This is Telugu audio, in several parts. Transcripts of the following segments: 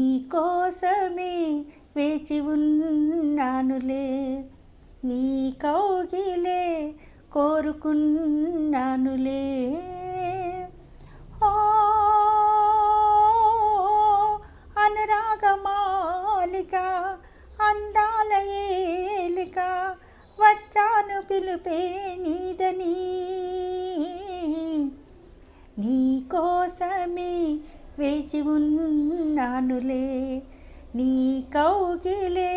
నీ కోసమే వేచి ఉన్నానులే, నీ కౌగిలే కోరుకున్నానులే. ఓ అనురాగమాలిక అందాల ఏలిక వచ్చాను పిలుపే నీదని, నీ కోసమే వేచి ఉన్నానులే, నీ కౌగిలే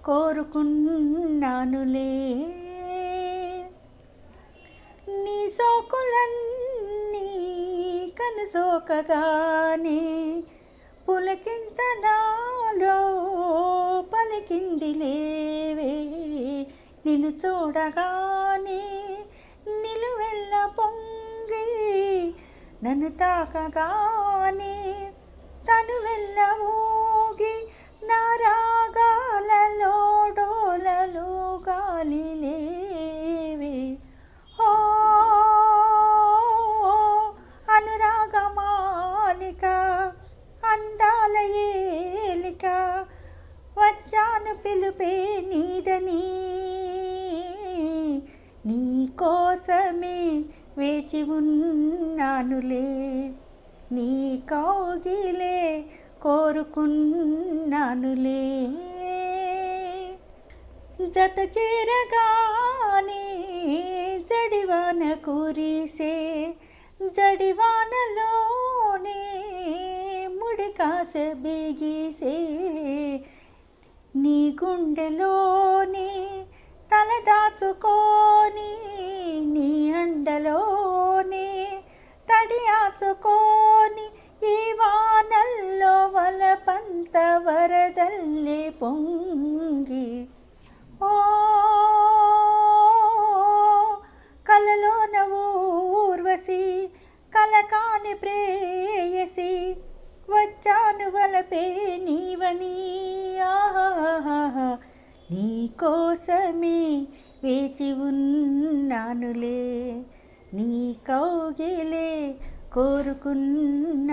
కోరుకున్నానులే. నీ సోకులన్నీ కనుసోకగానే పులకింత నాలో పలికింది లేవే, నిన్ను చూడగానే నిలువెల్ల పొంగి నన్ను తాకగానే తనువెల్ల ఊగి నా రాగాలలో డోలలో గాలి లేవే. ఓ అనురాగమాలిక అందాల ఏలిక వచ్చాను పిలుపే నీదని, నీ కోసమే వేచి ఉన్నానులే, నీ కౌగిలే కోరుకున్నానులే. జత చేరగానే జడివాన కురిసే, జడివానలోనే ముడి కాస బిగిసే, నీ గుండెలోనే తల దాచుకొని నీ అండలోనే తడి ఆచుకొని ఈ వానల్లో వలపంత వరదల్లే పొంగి. ఓ కలలోన ఊర్వశి కలకాని ప్రేయసి వచ్చాను వలపే నీవని, ఆహా నీ కోసమే వేచి ఉన్నానులే, నీ కౌగిలే కోరుకున్నానులే.